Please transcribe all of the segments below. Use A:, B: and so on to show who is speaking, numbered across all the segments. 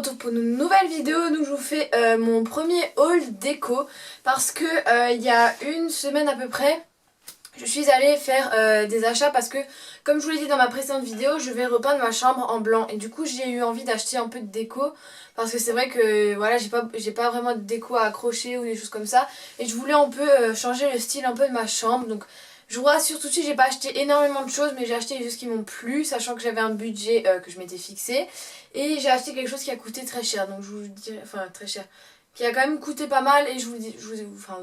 A: retrouve pour une nouvelle vidéo. Donc je vous fais mon premier haul déco parce que il y a une semaine à peu près, je suis allée faire des achats parce que, comme je vous l'ai dit dans ma précédente vidéo, je vais repeindre ma chambre en blanc. Et du coup j'ai eu envie d'acheter un peu de déco parce que c'est vrai que voilà, j'ai pas vraiment de déco à accrocher ou des choses comme ça. Et je voulais un peu changer le style un peu de ma chambre. Donc je vous rassure tout de suite, j'ai pas acheté énormément de choses, mais j'ai acheté les choses qui m'ont plu, sachant que j'avais un budget que je m'étais fixé. Et j'ai acheté quelque chose qui a coûté très cher, donc je vous dirai, enfin très cher, qui a quand même coûté pas mal et vous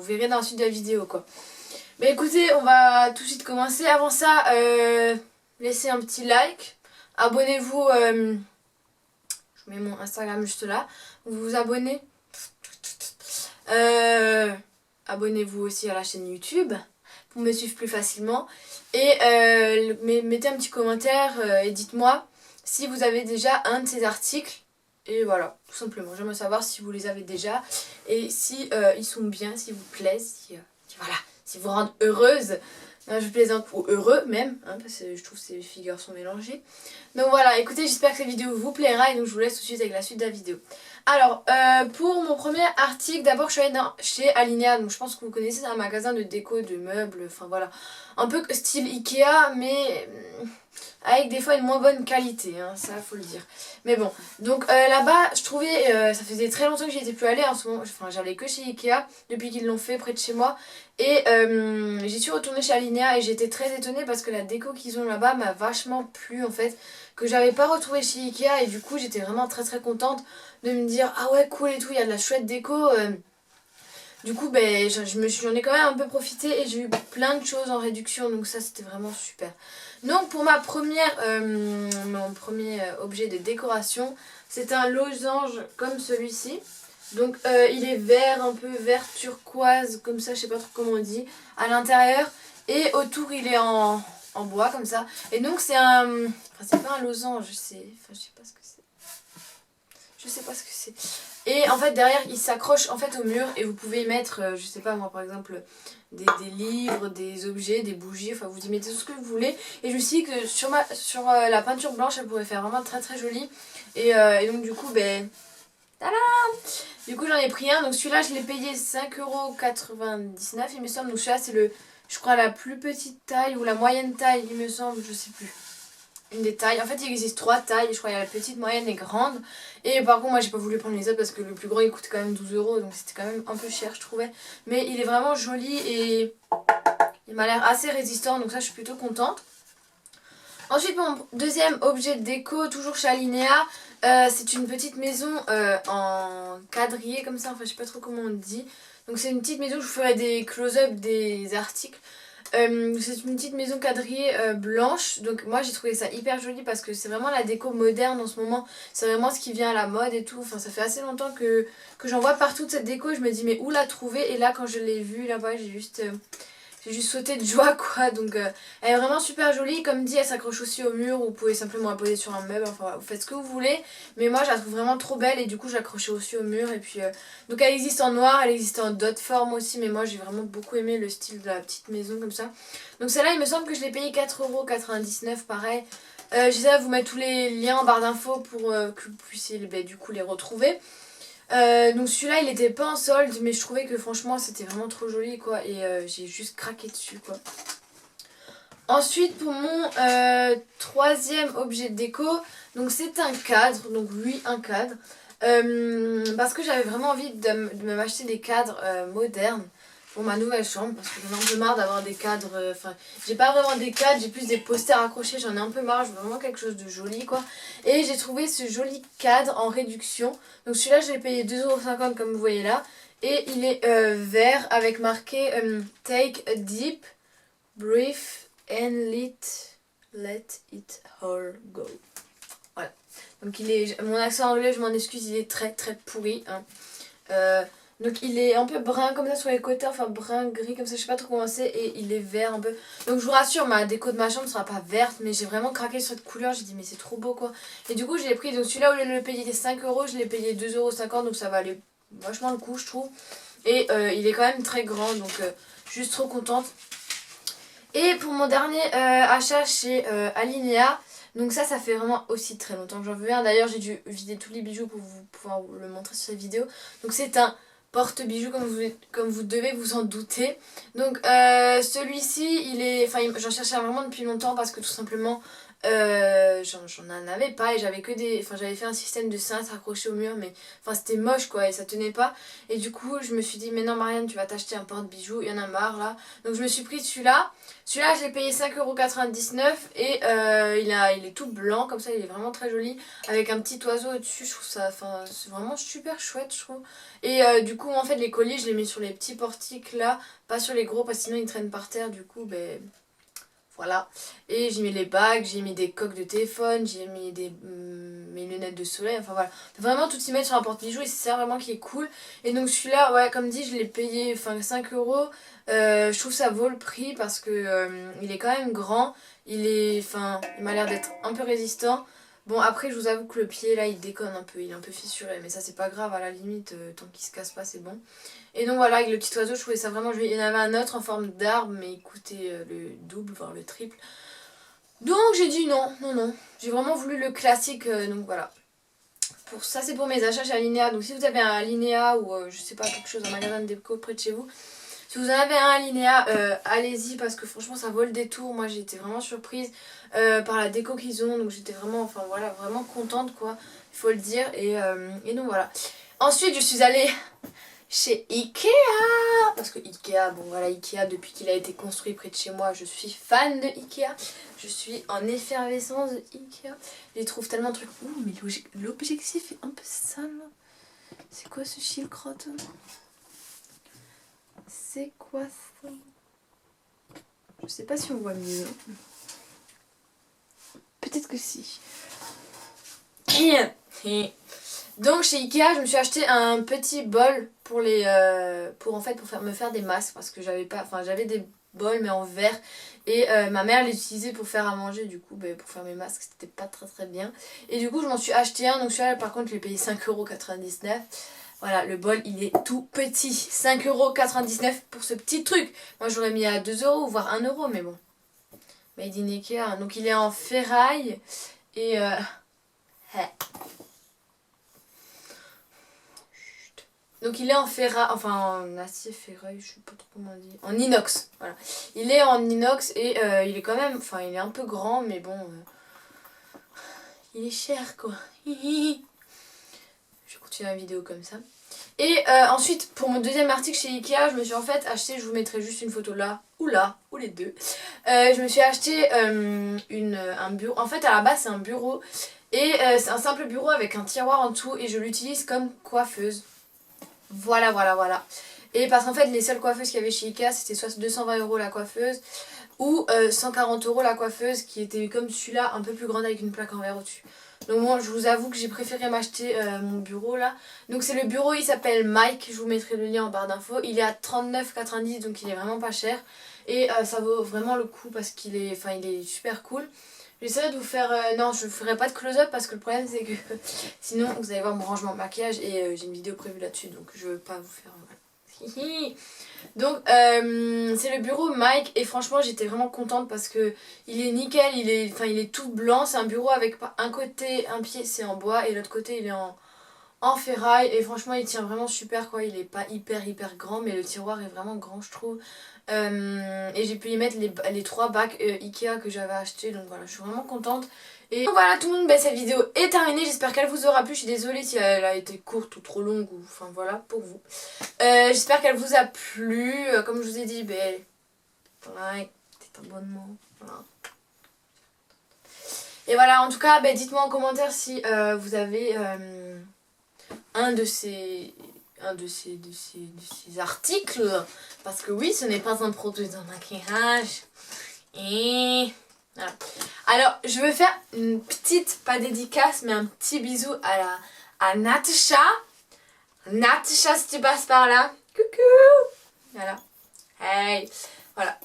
A: verrez dans la suite de la vidéo quoi. Mais écoutez, on va tout de suite commencer. Avant ça, laissez un petit like, abonnez-vous, je mets mon Instagram juste là, vous vous abonnez. Abonnez-vous aussi à la chaîne YouTube pour me suivre plus facilement. Et mettez un petit commentaire et dites-moi si vous avez déjà un de ces articles. Et voilà, tout simplement. J'aimerais savoir si vous les avez déjà et si ils sont bien, s'ils vous plaisent, voilà, si vous rendent heureuse. Non, je plaisante, ou heureux même, hein, parce que je trouve que ces figures sont mélangées. Donc voilà, écoutez, j'espère que cette vidéo vous plaira et donc je vous laisse tout de suite avec la suite de la vidéo. Alors, pour mon premier article, d'abord je suis allée chez Alinea, donc je pense que vous connaissez, c'est un magasin de déco, de meubles, enfin voilà. Un peu style Ikea, mais avec des fois une moins bonne qualité, hein, ça faut le dire. Mais bon, donc là-bas, je trouvais, ça faisait très longtemps que j'y étais plus allée, en ce moment, enfin j'allais que chez Ikea, depuis qu'ils l'ont fait près de chez moi. Et j'y suis retournée chez Alinea et j'étais très étonnée parce que la déco qu'ils ont là-bas m'a vachement plu en fait, que j'avais pas retrouvé chez Ikea et du coup j'étais vraiment très contente de me dire ah ouais cool et tout, il y a de la chouette déco. Du coup ben, j'en ai quand même un peu profité et j'ai eu plein de choses en réduction, donc ça c'était vraiment super. Donc pour mon premier objet de décoration, c'est un losange comme celui-ci. Donc il est vert, un peu vert turquoise, comme ça, je sais pas trop comment on dit, à l'intérieur. Et autour il est en bois comme ça. Et donc c'est un... Enfin c'est pas un losange, c'est... Enfin je sais pas ce que c'est. Je sais pas ce que c'est. Et en fait derrière il s'accroche en fait au mur et vous pouvez y mettre, je sais pas moi par exemple, des livres, des objets, des bougies, enfin vous y mettez tout ce que vous voulez. Et je me suis dit que sur la peinture blanche elle pourrait faire vraiment très joli. Et donc du coup ben... Tadam! Du coup j'en ai pris un, donc celui-là je l'ai payé 5,99€ il me semble. Donc celui-là c'est le, je crois la plus petite taille ou la moyenne taille il me semble, je sais plus. Une des tailles, en fait il existe 3 tailles, je crois il y a la petite, moyenne et grande. Et par contre moi j'ai pas voulu prendre les autres parce que le plus grand il coûte quand même 12€, donc c'était quand même un peu cher je trouvais. Mais il est vraiment joli et il m'a l'air assez résistant, donc ça je suis plutôt contente. Ensuite mon deuxième objet de déco, toujours chez Alinea, c'est une petite maison en quadrillé comme ça, enfin je sais pas trop comment on dit. Donc c'est une petite maison, je vous ferai des close-up des articles. C'est une petite maison quadrillée blanche, donc moi j'ai trouvé ça hyper joli parce que c'est vraiment la déco moderne en ce moment. C'est vraiment ce qui vient à la mode et tout, enfin ça fait assez longtemps que j'en vois partout de cette déco, je me dis mais où la trouver, et là quand je l'ai vue là-bas j'ai juste sauté de joie quoi. Donc elle est vraiment super jolie, comme dit elle s'accroche aussi au mur, ou vous pouvez simplement la poser sur un meuble, enfin vous faites ce que vous voulez, mais moi je la trouve vraiment trop belle et du coup je l'accrochais aussi au mur. Et puis donc elle existe en noir, elle existe en d'autres formes aussi, mais moi j'ai vraiment beaucoup aimé le style de la petite maison comme ça. Donc celle-là il me semble que je l'ai payée 4,99€ pareil. J'essaie de vous mettre tous les liens en barre d'infos pour que vous puissiez du coup les retrouver. Donc celui-là il était pas en solde, mais je trouvais que franchement c'était vraiment trop joli quoi, et j'ai juste craqué dessus quoi. Ensuite pour mon troisième objet de déco, donc c'est un cadre, donc oui un cadre, parce que j'avais vraiment envie de m'acheter des cadres modernes pour ma nouvelle chambre, parce que j'en ai un peu marre d'avoir des cadres, enfin j'ai pas vraiment des cadres, j'ai plus des posters accrochés, j'en ai un peu marre, je veux vraiment quelque chose de joli quoi. Et j'ai trouvé ce joli cadre en réduction, donc celui-là je l'ai payé 2,50€ comme vous voyez là, et il est vert avec marqué Take a deep breath and let it all go. Voilà, donc il est, mon accent anglais je m'en excuse, il est très pourri hein. Donc il est un peu brun comme ça sur les côtés, enfin brun gris comme ça, je sais pas trop comment c'est, et il est vert un peu. Donc je vous rassure, ma déco de ma chambre sera pas verte, mais j'ai vraiment craqué sur cette couleur, j'ai dit mais c'est trop beau quoi. Et du coup je l'ai pris, donc celui-là au lieu de le payer 5€, je l'ai payé 2,50€, donc ça va aller vachement le coup je trouve. Et il est quand même très grand, donc juste trop contente. Et pour mon dernier achat chez Alinea, Donc ça fait vraiment aussi très longtemps que j'en veux un. D'ailleurs j'ai dû vider tous les bijoux pour vous pouvoir vous le montrer sur cette vidéo. Donc c'est un porte-bijoux comme vous devez vous en douter. Donc celui-ci il est... Enfin j'en cherchais vraiment depuis longtemps parce que tout simplement j'en avais pas et j'avais que des... Enfin j'avais fait un système de cintre accroché au mur mais enfin c'était moche quoi et ça tenait pas. Et du coup je me suis dit mais non Marianne tu vas t'acheter un porte-bijoux, il y en a marre là. Donc je me suis pris celui-là. Celui-là je l'ai payé 5,99 € et il est tout blanc comme ça, il est vraiment très joli avec un petit oiseau au-dessus. Je trouve ça, enfin c'est vraiment super chouette je trouve. Et du coup en fait les colliers je les mets sur les petits portiques là, pas sur les gros parce que sinon ils traînent par terre du coup ben... Voilà, et j'ai mis les bagues, j'ai mis des coques de téléphone, j'ai mis mes lunettes de soleil, enfin voilà. Vraiment tout y mettre sur un porte-bijoux et c'est ça vraiment qui est cool. Et donc celui-là, ouais, comme dit, je l'ai payé 5 euros. Je trouve que ça vaut le prix parce que il est quand même grand. Il m'a l'air d'être un peu résistant. Bon après je vous avoue que le pied là il déconne un peu, il est un peu fissuré. Mais ça c'est pas grave à la limite, tant qu'il se casse pas c'est bon. Et donc voilà, avec le petit oiseau, je trouvais ça vraiment joli. Il y en avait un autre en forme d'arbre, mais il coûtait le double, voire le triple. Donc j'ai dit non, non, non. J'ai vraiment voulu le classique, donc voilà. Pour ça, c'est pour mes achats chez Alinea. Donc si vous avez un Alinea ou je sais pas, quelque chose, un magasin de déco près de chez vous, si vous en avez un Alinea, allez-y parce que franchement ça vaut le détour. Moi j'ai été vraiment surprise par la déco qu'ils ont. Donc j'étais vraiment, enfin voilà, vraiment contente quoi, il faut le dire. Et donc voilà. Ensuite je suis allée chez Ikea parce que Ikea, bon voilà, Ikea depuis qu'il a été construit près de chez moi, je suis fan de Ikea. Je suis en effervescence de Ikea. Je les trouve tellement trucs. Ouh mais l'objectif est un peu sale. C'est quoi ce chilcrotte? C'est quoi ça? Je sais pas si on voit mieux. Peut-être que si. Donc chez Ikea, je me suis acheté un petit bol pour me faire des masques parce que j'avais des bols mais en verre et ma mère les utilisait pour faire à manger du coup pour faire mes masques c'était pas très très bien et du coup je m'en suis acheté un. Donc celui-là par contre je l'ai payé 5,99 €. Voilà, le bol il est tout petit, 5,99 € pour ce petit truc. Moi j'aurais mis à 2 € voire 1 € mais bon, made in Ikea. Donc il est en ferraille et donc il est en en acier ferraille, je sais pas trop comment on dit, en inox, voilà. Il est en inox et il est quand même, enfin il est un peu grand mais bon, il est cher quoi. Je vais continuer la vidéo comme ça. Et ensuite pour mon deuxième article chez Ikea, je me suis en fait acheté, je vous mettrai juste une photo là, ou les deux. Je me suis acheté un bureau, en fait à la base c'est un bureau et c'est un simple bureau avec un tiroir en dessous et je l'utilise comme coiffeuse. Voilà, voilà, voilà. Et parce qu'en fait, les seules coiffeuses qu'il y avait chez Ikea, c'était soit 220 € la coiffeuse ou 140 € la coiffeuse qui était comme celui-là, un peu plus grande avec une plaque en verre au-dessus. Donc moi, je vous avoue que j'ai préféré m'acheter mon bureau là. Donc c'est le bureau, il s'appelle Mike, je vous mettrai le lien en barre d'infos. Il est à 39,90 € donc il est vraiment pas cher. Et ça vaut vraiment le coup parce qu'il est, il est super cool. J'essaierai de vous faire... non, je ne ferai pas de close-up parce que le problème c'est que sinon vous allez voir mon rangement de maquillage et j'ai une vidéo prévue là-dessus donc je ne veux pas vous faire... Donc c'est le bureau Mike et franchement j'étais vraiment contente parce que il est nickel, il est tout blanc. C'est un bureau avec un côté, un pied c'est en bois et l'autre côté il est en ferraille et franchement il tient vraiment super quoi. Il est pas hyper grand mais le tiroir est vraiment grand je trouve. Et j'ai pu y mettre les 3 bacs Ikea que j'avais acheté donc voilà je suis vraiment contente. Et donc voilà tout le monde, cette vidéo est terminée, j'espère qu'elle vous aura plu, je suis désolée si elle a été courte ou trop longue ou enfin voilà pour vous. J'espère qu'elle vous a plu, comme je vous ai dit, like, petit abonnement, voilà. Et voilà en tout cas dites-moi en commentaire si vous avez un de ces articles parce que oui ce n'est pas un produit de maquillage et voilà. Alors je vais faire une petite, pas dédicace mais un petit bisou à Natacha. Natacha si tu passes par là, coucou, voilà, hey, voilà,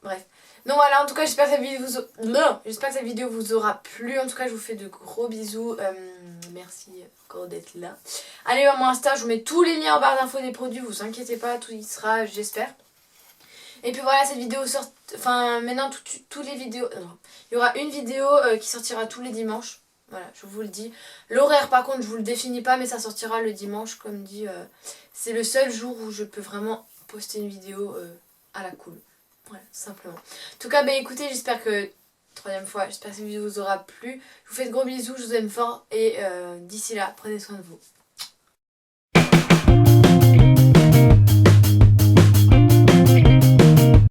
A: bref. Donc voilà, en tout cas j'espère que cette vidéo vous aura plu. En tout cas je vous fais de gros bisous. Merci encore d'être là. Allez voir mon Insta, je vous mets tous les liens en barre d'infos des produits, vous inquiétez pas, tout y sera j'espère. Et puis voilà, cette vidéo sort... Enfin, maintenant, tous les vidéos... non. Il y aura une vidéo qui sortira tous les dimanches. Voilà, je vous le dis. L'horaire, par contre, je vous le définis pas, mais ça sortira le dimanche, comme dit. C'est le seul jour où je peux vraiment poster une vidéo à la cool. Voilà, simplement. En tout cas, bah écoutez, j'espère que... Troisième fois, j'espère que cette vidéo vous aura plu. Je vous fais de gros bisous, je vous aime fort. Et d'ici là, prenez soin de vous.